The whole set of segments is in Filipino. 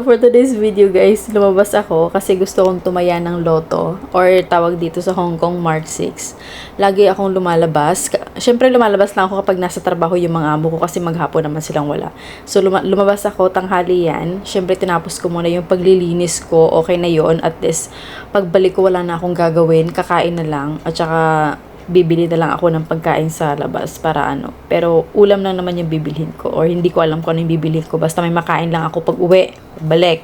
For today's video guys, lumabas ako kasi gusto kong tumaya ng loto or tawag dito sa Hong Kong March 6. Lagi akong lumalabas. Siyempre lumalabas lang ako kapag nasa trabaho yung mga amo ko kasi maghapon naman silang wala. So lumabas ako tanghali yan. Siyempre tinapos ko muna yung paglilinis ko. Okay na yon. At least pagbalik ko wala na akong gagawin. Kakain na lang. At saka bibili na lang ako ng pagkain sa labas para ano. Pero ulam lang naman yung bibilhin ko or hindi ko alam kung ano yung bibilhin ko. Basta may makain lang ako pag uwi, balik.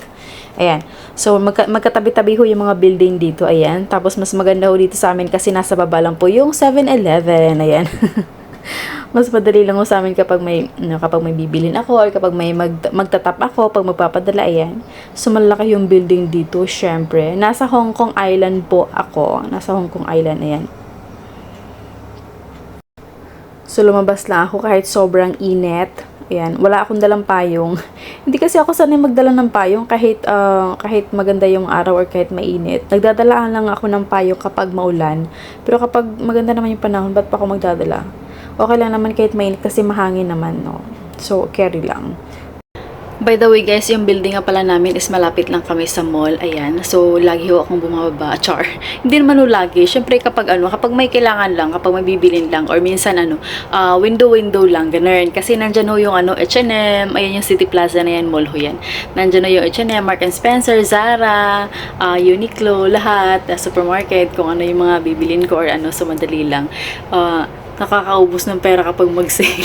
Ayan. So, magkatabi-tabi ho yung mga building dito. Ayan. Tapos, mas maganda ho dito sa amin kasi nasa baba lang po yung 7-Eleven. Ayan. Mas madali lang ho sa amin kapag may bibilin ako or kapag may magtatap ako, pag magpapadala. Ayan. So, malaki yung building dito. Syempre. Nasa Hong Kong Island po ako. Nasa Hong Kong Island. Ayan. So, lumabas lang ako kahit sobrang init. Ayan, wala akong dalang payong. Hindi kasi ako sanay magdala ng payong kahit maganda yung araw or kahit mainit. Nagdadalaan lang ako ng payong kapag maulan. Pero kapag maganda naman yung panahon, ba't pa ako magdadala? Okay lang naman kahit mainit kasi mahangin naman, no? So, carry lang. By the way guys, yung building nga pala namin is malapit lang kami sa mall. Ayan. So, lagi ho akong bumababa. Char. Hindi naman ho lagi. Siyempre kapag may kailangan lang, kapag may bibilin lang, or minsan window lang, ganun. Kasi nandyan ho yung H&M, ayan yung City Plaza na yan, mall ho yan. Nandyan ho yung H&M, Mark and Spencer, Zara, Uniqlo, lahat, supermarket, kung ano yung mga bibilin ko or so madali lang. Nakakaubos ng pera kapag mag-sale.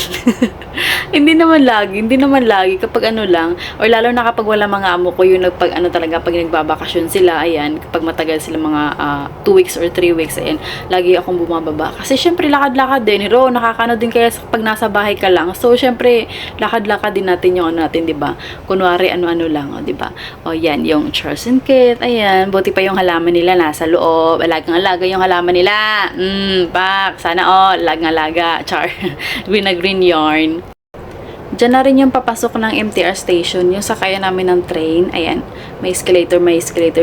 hindi naman lagi kapag lang, or lalo na kapag wala mga amo ko yung pag nagbabakasyon sila, ayan, kapag matagal sila mga 2 weeks or 3 weeks, ayan, lagi akong bumababa. Kasi syempre lakad-lakad din, nakakano din kaya pag nasa bahay ka lang. So syempre lakad-lakad din natin yung natin, 'di ba? Kunwari ano-ano lang, 'di ba? O yan, yung Charles and Kate, ayan, buti pa yung halaman nila nasa loob. Alagang-alaga yung halaman nila. Pak, sana alaga, char. Green yarn. Diyan na rin yung papasok ng MTR station, yung sakayan namin ng train. Ayan, may escalator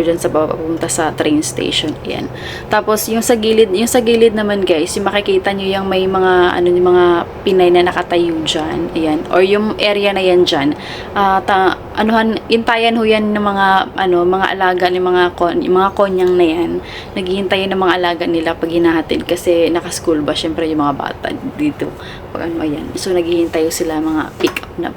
dyan sa baba papunta sa train station. Ayan. Tapos yung sa gilid naman guys, yung makikita nyo yung may mga yung mga Pinay na nakatayo dyan. Ayan. Or yung area na yan dyan. Intayan ho yan ng mga alaga ng mga konyang na yan. Naghihintayan ng mga alaga nila pag hinahatid kasi naka-school ba syempre yung mga bata dito. Pag ayan. So naghihintay sila mga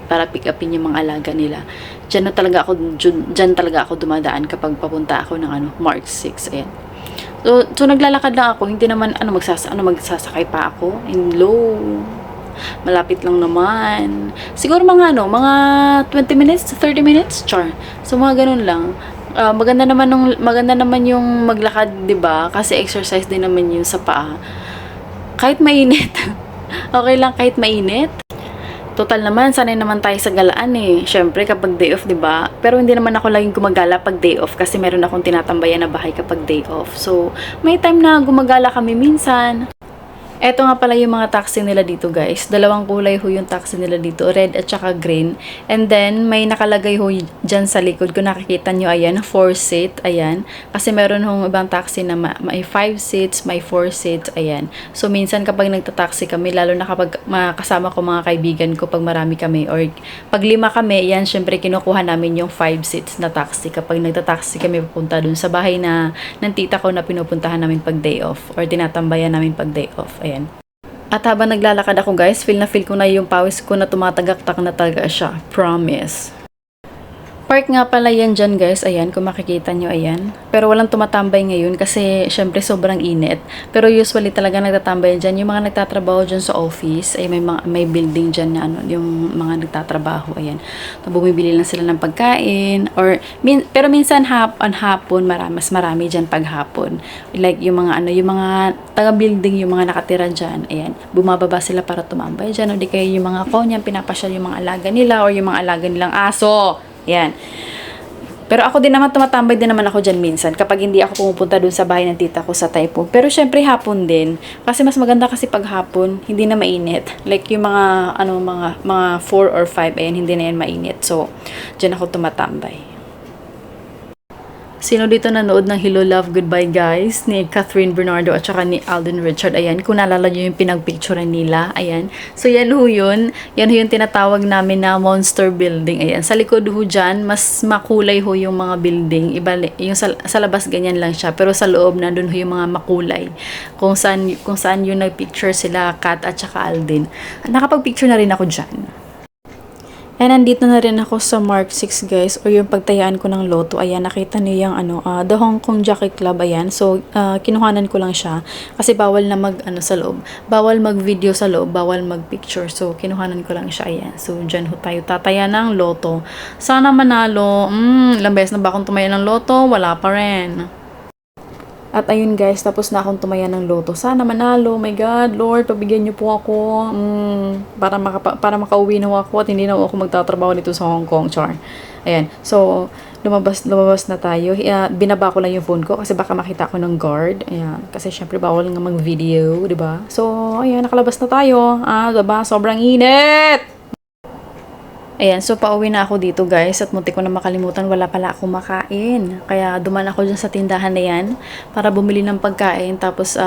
para pick upin yung mga alaga nila. Diyan talaga ako dumadaan kapag papunta ako ng March 6. Ayan. So naglalakad lang ako, hindi naman magsasakay pa ako. Hello. Malapit lang naman. Siguro mga 20 minutes, 30 minutes, char. So mga ganun lang. Maganda naman yung maglakad, 'di ba? Kasi exercise din naman yun sa paa. Kahit mainit. Okay lang kahit mainit. Total naman, sanay naman tayo sa galaan eh. Syempre kapag day off, 'di ba? Pero hindi naman ako laging gumagala pag day off kasi meron akong tinatambayan na bahay kapag day off. So, may time na gumagala kami minsan. Eto nga pala yung mga taxi nila dito guys. Dalawang kulay ho yung taxi nila dito. Red at saka green. And then, may nakalagay ho dyan sa likod. Kung nakikita nyo, ayan, 4 seat. Ayan. Kasi meron hong ibang taxi na may 5 seats, may 4 seats. Ayan. So, minsan kapag nagtataxi kami, lalo na kapag makasama ko mga kaibigan ko, pag marami kami, or pag 5 kami, ayan, syempre kinukuha namin yung 5 seats na taxi. Kapag nagtataxi kami papunta dun sa bahay ng tita ko na pinupuntahan namin pag day off. Or tinatambayan namin pag day off. Ayan. At habang naglalakad ako guys, feel ko na yung pawis ko na tumatagaktak na talaga siya. Promise. Park nga pala yan dyan guys, ayan, kung makikita nyo, ayan. Pero walang tumatambay ngayon kasi syempre sobrang init. Pero usually talaga nagtatambay dyan yung mga nagtatrabaho dyan sa office. Ay may building dyan na yung mga nagtatrabaho, ayan. Bumibili lang sila ng pagkain. Pero minsan hapon, mas marami dyan pag hapon. Like yung mga taga-building, yung mga nakatira dyan, ayan. Bumababa sila para tumambay dyan. O di kaya yung mga konyang pinapasyal yung mga alaga nila or yung mga alaga nilang aso. Yan. Pero ako din naman, tumatambay din naman ako dyan minsan kapag hindi ako pumupunta dun sa bahay ng tita ko sa Taipo. Pero syempre hapon din. Kasi mas maganda kasi pag hapon, hindi na mainit. Like yung mga 4 or 5, ayan, hindi na yan mainit. So, dyan ako tumatambay. Sino dito nanood ng Hello, Love, Goodbye Guys ni Catherine Bernardo at saka ni Alden Richard. Ayan, kung naalala nyo yung pinagpicturean nila. Ayan. So, yan ho yun. Yan ho yung tinatawag namin na monster building. Ayan. Sa likod ho dyan, mas makulay ho yung mga building. Iba, yung sa labas ganyan lang siya. Pero sa loob, nandun ho yung mga makulay. Kung saan yung nagpicture sila, Kat at saka Alden. Nakapag-picture na rin ako dyan. And nandito na rin ako sa Mark 6 guys, or yung pagtayaan ko ng loto. Ayan, nakita niyo yung The Hong Kong Jockey Club. Ayan, so kinuhanan ko lang siya kasi bawal na sa loob. Bawal mag-video sa loob, bawal mag-picture. So kinuhanan ko lang siya. Ayan, so dyan ho tayo tataya ng loto. Sana manalo. Ilang beses na ba akong tumaya ng loto? Wala pa rin. At ayun guys, tapos na akong tumaya ng loto. Sana manalo. Oh my God, Lord, pabigyan niyo po ako. Para makauwi na ako at hindi na ako magtatrabaho dito sa Hong Kong. Char. Ayan. So, lumabas na tayo. Binaba ko lang yung phone ko kasi baka makita ko ng guard. Ayan. Kasi syempre bawal nga mag-video, di ba? So, ayan, nakalabas na tayo. Diba? Sobrang init! Ayan, so pauwi na ako dito guys at muntik ko na makalimutan, wala pala ako makain. Kaya duman ako dyan sa tindahan na yan para bumili ng pagkain. Tapos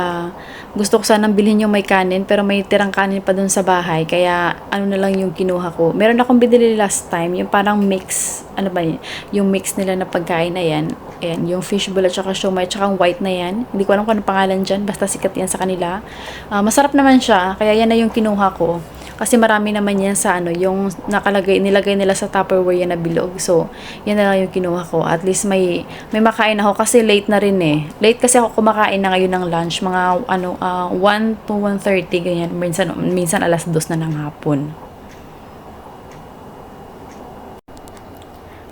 gusto ko sanang bilhin yung may kanin pero may tirang kanin pa dun sa bahay. Kaya ano na lang yung kinuha ko. Meron akong binili last time, yung parang mix, ano ba yun? Yung mix nila na pagkain na yan. Ayan, yung fishbowl at saka siomai at saka white na yan. Hindi ko alam kung anong pangalan dyan, basta sikat yan sa kanila. Masarap naman siya, kaya yan na yung kinuha ko. Kasi marami naman yan sa yung nilagay nila sa Tupperware yan na bilog. So, yan na lang yung kinuha ko. At least may makain ako kasi late na rin eh. Late kasi ako kumakain na ngayon ng lunch. Mga 1 to 1:30 ganyan. Minsan alas 2 na ng hapon.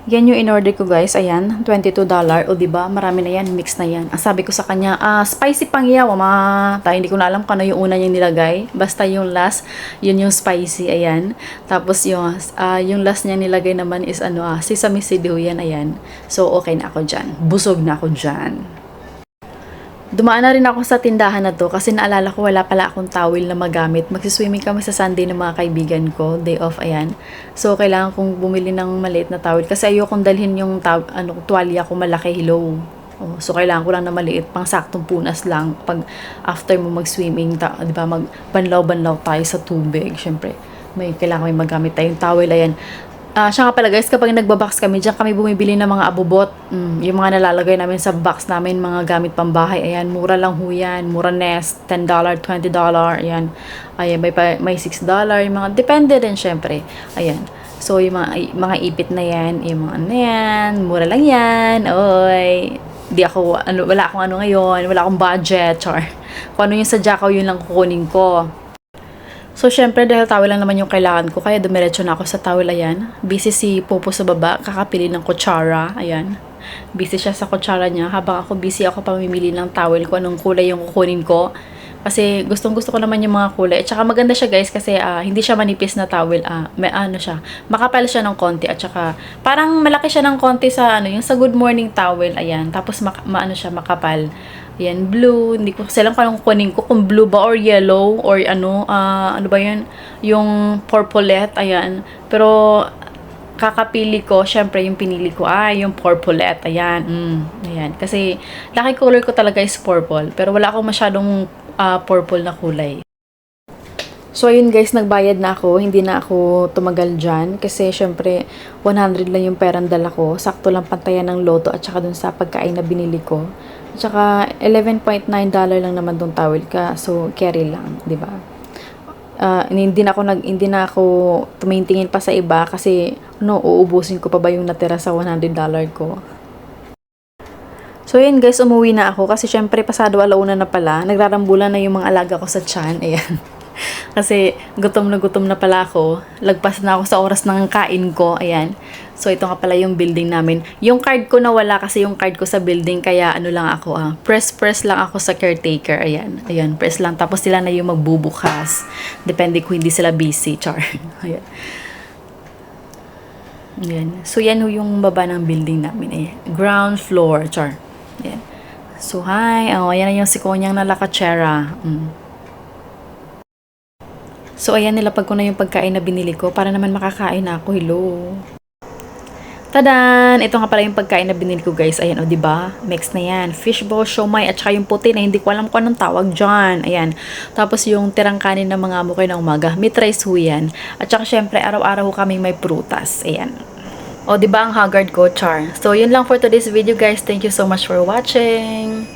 Yan yung in-order ko guys. Ayan, $22. O diba, marami na yan. Mix na yan. Ang sabi ko sa kanya, spicy pangyaw, hindi ko na alam kung ano yung una niyang nilagay. Basta yung last, yun yung spicy. Ayan. Tapos yung last niya nilagay naman is sesame seed. Yan, ayan. So, okay na ako dyan. Busog na ako dyan. Dumaan na rin ako sa tindahan na to kasi naalala ko wala pala akong towel na magamit. Magsiswimming kami sa Sunday ng mga kaibigan ko. Day off, ayan. So, kailangan kong bumili ng maliit na towel kasi ayokong dalhin yung tuwalya ko malaki, hello. So, kailangan ko lang na maliit, pang saktong punas lang. Pag after mo mag-swimming, di ba, magbanlaw-banlaw tayo sa tubig. Siyempre, kailangan may magamit tayong towel, ayan. Siya nga pala guys, kapag nagbabox kami, diyan kami bumibili ng mga abubot. Yung mga nalalagay namin sa box namin, mga gamit pambahay. Ayan, mura lang ho yan. Mura nest, $10, $20. Ayan, ayan may $6. Yung mga, depende din syempre. Ayan. So, yung mga ipit na yan, yung mga na yan, mura lang yan. Oy. Wala akong ngayon, wala akong budget. Char. Kung ano yung sa Jackaw, yun lang kukunin ko. So, syempre, dahil towel lang naman yung kailangan ko, kaya dumiretso na ako sa towel, ayan. Busy si Popo sa baba, kakapili ng kutsara, ayan. Busy siya sa kutsara niya, habang ako busy ako pamimili ng towel ko, anong kulay yung kukunin ko. Kasi gustong-gusto ko naman yung mga kulay. At saka maganda siya guys, kasi hindi siya manipis na towel, makapal siya ng konti. At saka, parang malaki siya ng konti sa, yung sa Good Morning towel, ayan. Tapos, siya, makapal. Ayan, blue. Hindi ko kasi alam kung anong kunin ko. Kung blue ba or yellow or ano ba yun? Yung purplet, ayan. Pero, kakapili ko, syempre yung pinili ko, yung purplet, ayan. Ayan. Kasi, lucky color ko talaga is purple. Pero wala akong masyadong purple na kulay. So, ayun guys, nagbayad na ako. Hindi na ako tumagal dyan. Kasi, syempre, 100 lang yung perang dala ko. Sakto lang pantayan ng loto at saka dun sa pagkain na binili ko. At saka, $11.9 lang naman tong towel ka. So, carry lang, di ba? Hindi na ako tumingin pa sa iba kasi, uubusin ko pa ba yung natira sa $100 ko. So, yun guys, umuwi na ako. Kasi, syempre, pasado alauna na pala. Nagrarambulan na yung mga alaga ko sa tiyan. Ayan. Kasi gutom na pala ako. Lagpas na ako sa oras ng kain ko. Ayan. So, ito nga pala yung building namin. Yung card ko nawala kasi yung card ko sa building. Kaya ano lang ako, press lang ako sa caretaker. Ayan. Ayan, press lang. Tapos sila na yung magbubukas. Depende kung hindi sila busy. Char. Ayan. Ayan. So, yan yung baba ng building namin. Ayan. Ground floor. Char. Ayan. So, hi. Ayan na yung sikonyang na lakachera. So, ayan, nilapag ko na yung pagkain na binili ko para naman makakain na ako. Hello. Tadan! Ito nga pala yung pagkain na binili ko guys. Ayan, o diba? Mix na yan. Fishball, siomay, at saka yung puti na hindi ko alam kung anong tawag dyan. Ayan. Tapos yung tirang kanin ng mga amo ko ng umaga. Meat rice ho yan. At saka syempre, araw-araw kaming may prutas. Ayan. O diba ang haggard ko, char. So, yun lang for today's video guys. Thank you so much for watching.